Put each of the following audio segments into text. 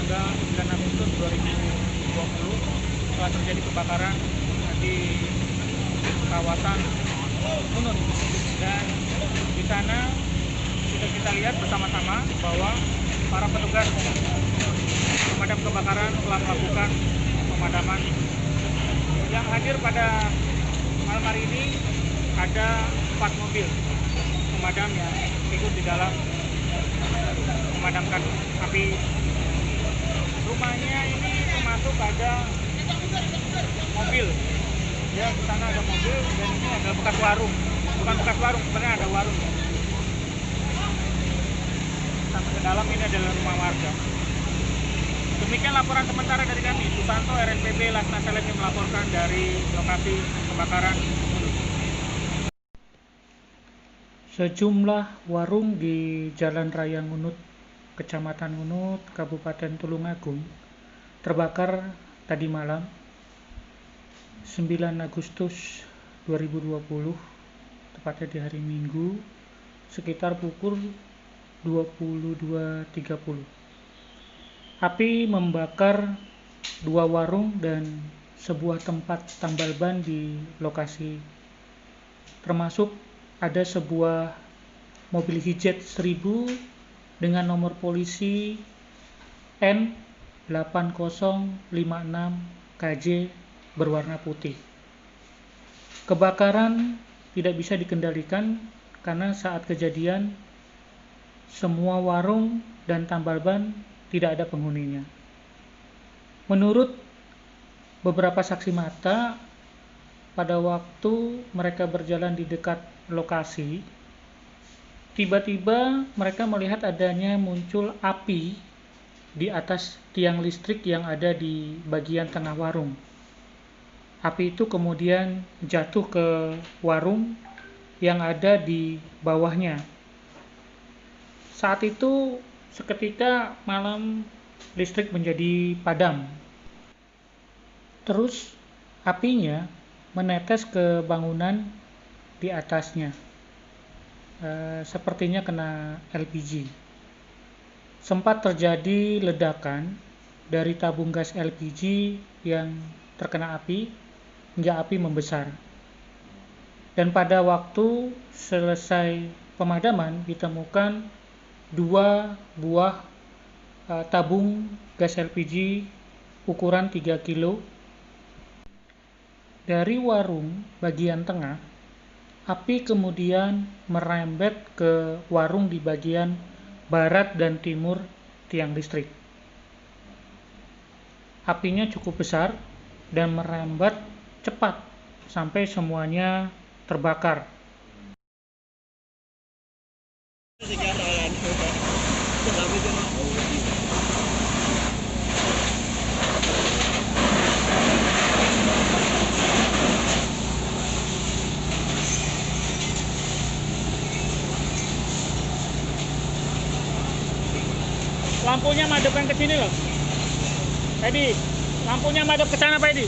tanggal 9 Agustus 2020 telah terjadi kebakaran di kawasan Unut, dan di sana sudah kita lihat bersama-sama bahwa para petugas pemadam kebakaran telah melakukan pemadaman. Yang hadir pada malam hari ini ada 4 mobil pemadam yang ikut di dalam memadamkan api. Rumahnya ini termasuk ada mobil, ya, di sana ada mobil, dan ini adalah bekas warung. Bukan bekas warung, sebenarnya ada warung. Sampai ke dalam ini adalah rumah warga. Demikian laporan sementara dari kami, Susanto, RNPB Lasna Selemi melaporkan dari lokasi kebakaran. Sejumlah warung di Jalan Raya Ngunut, Kecamatan Ngunut, Kabupaten Tulungagung, terbakar tadi malam 9 Agustus 2020, tepatnya di hari Minggu, sekitar pukul 22.30. Api membakar 2 warung dan sebuah tempat tambal ban di lokasi, termasuk ada sebuah mobil Hijet 1000 dengan nomor polisi N8056KJ berwarna putih. Kebakaran tidak bisa dikendalikan karena saat kejadian semua warung dan tambal ban tidak ada penghuninya. Menurut beberapa saksi mata, pada waktu mereka berjalan di dekat lokasi, tiba-tiba mereka melihat adanya muncul api di atas tiang listrik yang ada di bagian tengah warung. Api itu kemudian jatuh ke warung yang ada di bawahnya. Saat itu seketika malam listrik menjadi padam. Terus apinya menetes ke bangunan di atasnya. Sepertinya kena LPG. Sempat terjadi ledakan dari tabung gas LPG yang terkena api hingga api membesar. Dan pada waktu selesai pemadaman ditemukan 2 buah tabung gas LPG ukuran 3 kilo. Dari warung bagian tengah, api kemudian merembet ke warung di bagian barat dan timur tiang listrik. Apinya cukup besar dan merambat cepat sampai semuanya terbakar. Lampunya madepkan ke sini loh. Edi, lampunya madep ke sana Pak Edi.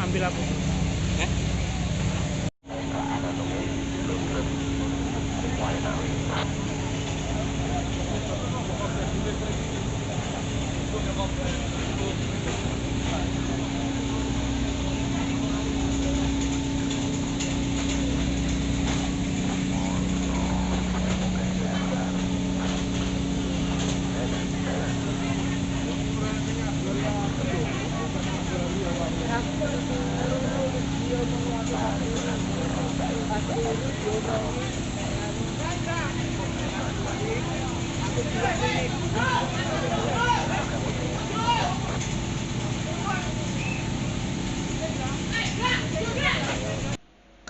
Ambil aku.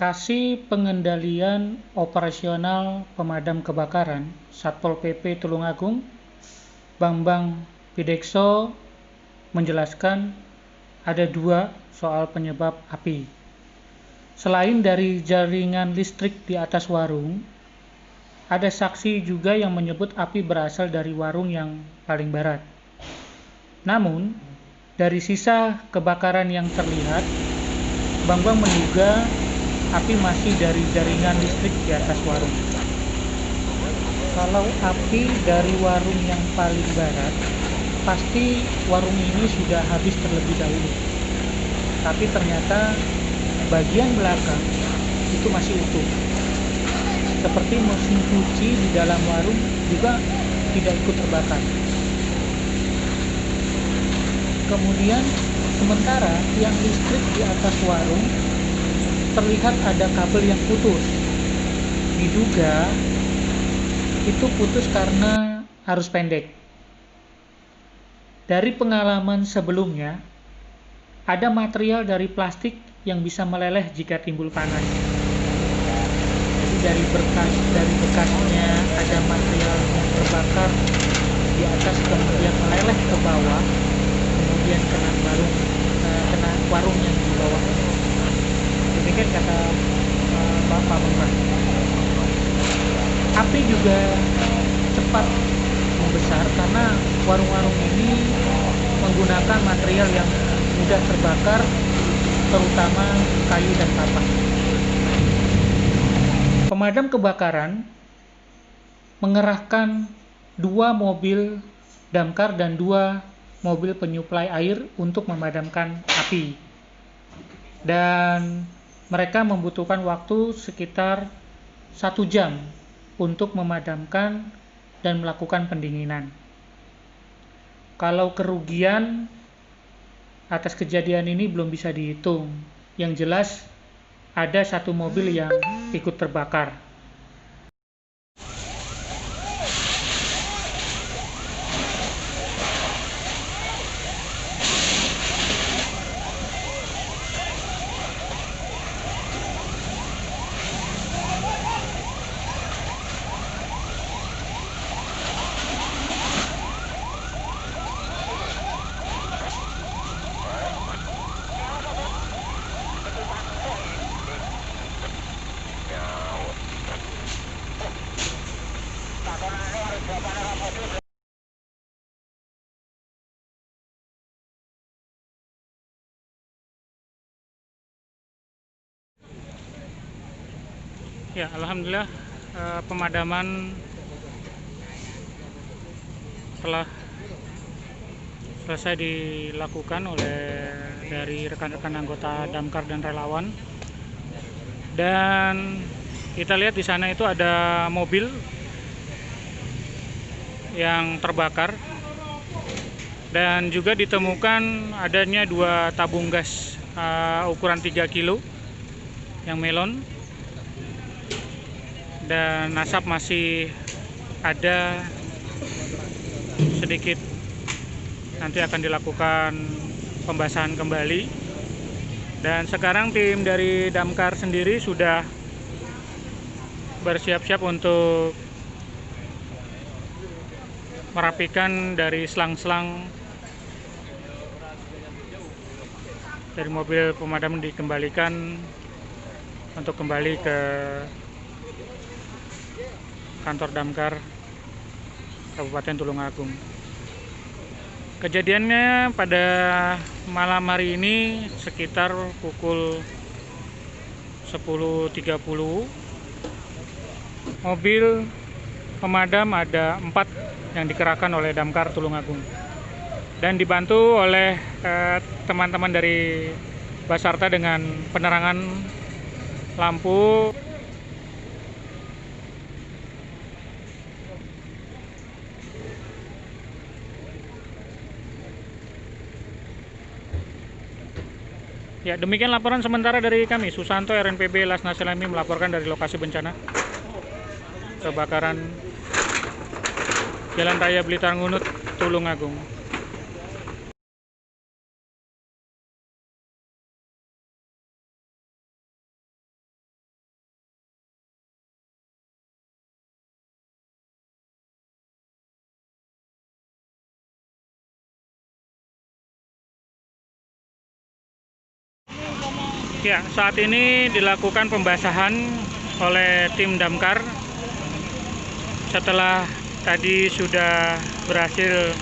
Kasih Pengendalian Operasional Pemadam Kebakaran Satpol PP Tulungagung, Bambang Pidekso, menjelaskan ada 2 soal penyebab api. Selain dari jaringan listrik di atas warung, ada saksi juga yang menyebut api berasal dari warung yang paling barat. Namun, dari sisa kebakaran yang terlihat, Bambang menduga api masih dari jaringan listrik di atas warung. Kalau api dari warung yang paling barat, pasti warung ini sudah habis terlebih dahulu. Tapi ternyata bagian belakang itu masih utuh. Seperti mesin cuci di dalam warung juga tidak ikut terbakar. Kemudian sementara tiang listrik di atas warung terlihat ada kabel yang putus. Diduga itu putus karena arus pendek. Dari pengalaman sebelumnya, ada material dari plastik yang bisa meleleh jika timbul panas. Jadi dari bekasnya ada material yang terbakar di atas kemudian meleleh ke bawah, kemudian kena warung yang di bawahnya. Demikian kata Bapak Bambang. Api juga cepat membesar karena warung-warung ini menggunakan material yang mudah terbakar, terutama kayu dan papan. Pemadam kebakaran mengerahkan 2 mobil damkar dan 2 mobil penyuplai air untuk memadamkan api. Dan mereka membutuhkan waktu sekitar 1 jam untuk memadamkan dan melakukan pendinginan. Kalau kerugian atas kejadian ini belum bisa dihitung. Yang jelas ada 1 mobil yang ikut terbakar. Ya, alhamdulillah pemadaman telah selesai dilakukan dari rekan-rekan anggota damkar dan relawan. Dan kita lihat di sana itu ada mobil yang terbakar dan juga ditemukan adanya 2 tabung gas ukuran 3 kilo yang melon. Dan asap masih ada sedikit, nanti akan dilakukan pembasahan kembali. Dan sekarang tim dari damkar sendiri sudah bersiap-siap untuk merapikan dari selang-selang dari mobil pemadam, dikembalikan untuk kembali ke kantor damkar Kabupaten Tulungagung. Kejadiannya pada malam hari ini sekitar pukul 10.30. Mobil pemadam ada 4 yang dikerahkan oleh damkar Tulungagung dan dibantu oleh teman-teman dari Basarta dengan penerangan lampu. Ya, demikian laporan sementara dari kami. Susanto, RNPB Lasna Selami, melaporkan dari lokasi bencana kebakaran Jalan Raya Blitar Ngunut, Tulungagung. Ya, saat ini dilakukan pembasahan oleh tim damkar. Setelah tadi sudah berhasil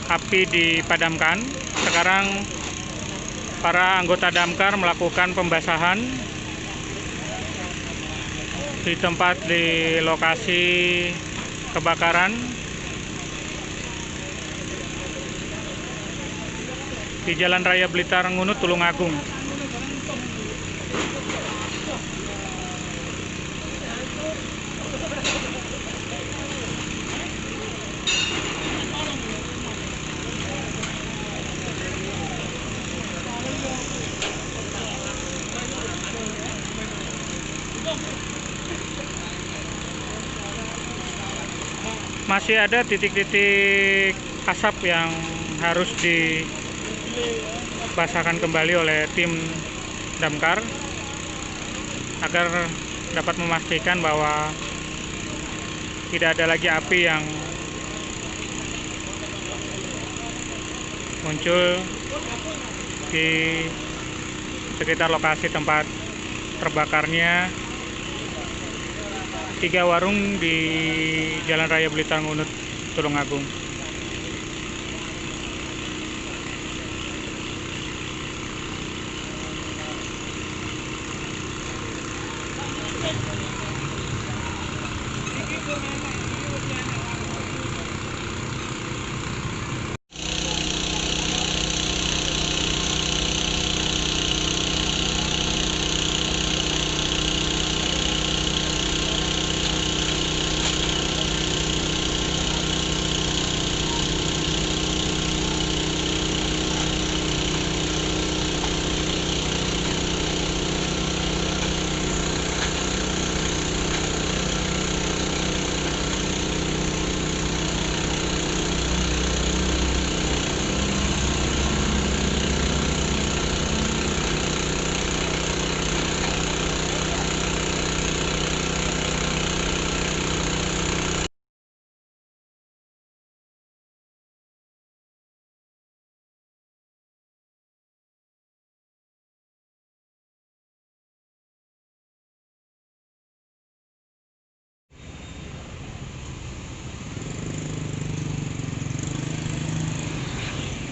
api dipadamkan, sekarang para anggota damkar melakukan pembasahan di tempat di lokasi kebakaran di Jalan Raya Blitar Ngunut, Tulungagung. Masih ada titik-titik asap yang harus dibasahkan kembali oleh tim damkar agar dapat memastikan bahwa tidak ada lagi api yang muncul di sekitar lokasi tempat terbakarnya 3 warung di Jalan Raya Blitar Ngunut, Tulungagung.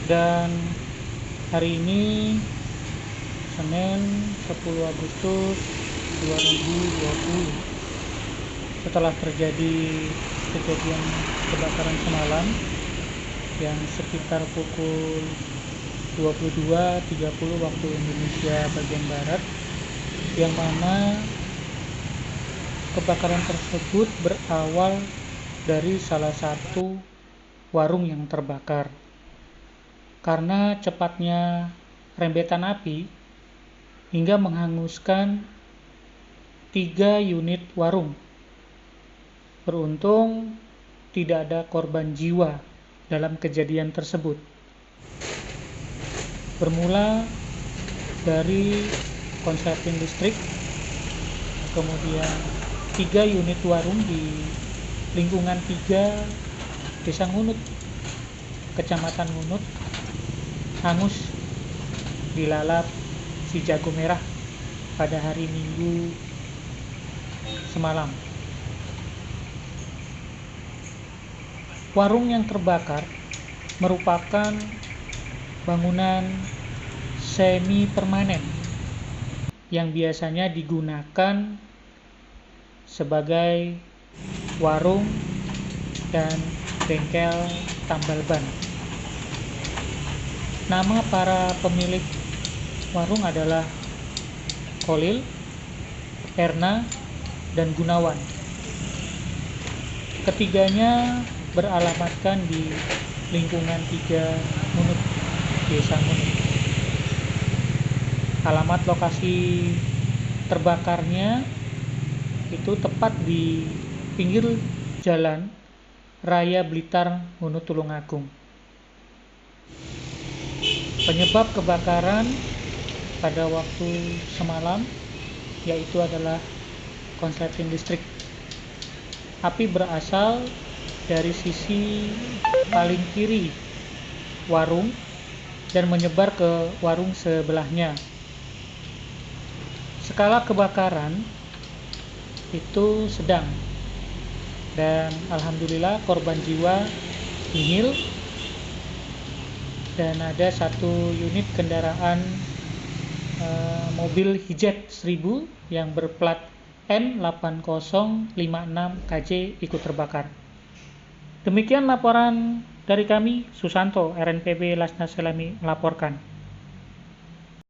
Dan hari ini Senin 10 Agustus 2020, setelah terjadi kejadian kebakaran semalam yang sekitar pukul 22.30 waktu Indonesia bagian Barat, yang mana kebakaran tersebut berawal dari salah satu warung yang terbakar. Karena cepatnya rembetan api hingga menghanguskan 3 unit warung. Beruntung tidak ada korban jiwa dalam kejadian tersebut. Bermula dari konsleting listrik, kemudian 3 unit warung di lingkungan 3 Desa Ngunut, Kecamatan Ngunut, hangus dilalap si jago merah pada hari Minggu semalam. Warung yang terbakar merupakan bangunan semi permanen yang biasanya digunakan sebagai warung dan bengkel tambal ban. Nama para pemilik warung adalah Kholil, Erna, dan Gunawan. Ketiganya beralamatkan di lingkungan 3 Ngunut, Desa Ngunut. Alamat lokasi terbakarnya itu tepat di pinggir jalan Raya Blitar Hunu Tulungagung. Penyebab kebakaran pada waktu semalam yaitu adalah konsleting listrik. Api berasal dari sisi paling kiri warung dan menyebar ke warung sebelahnya. Skala kebakaran itu sedang dan alhamdulillah korban jiwa nihil, dan ada satu unit kendaraan mobil Hijet 1000 yang berplat N8056KJ ikut terbakar. Demikian laporan dari kami, Susanto, RNPB Lasna Selami melaporkan.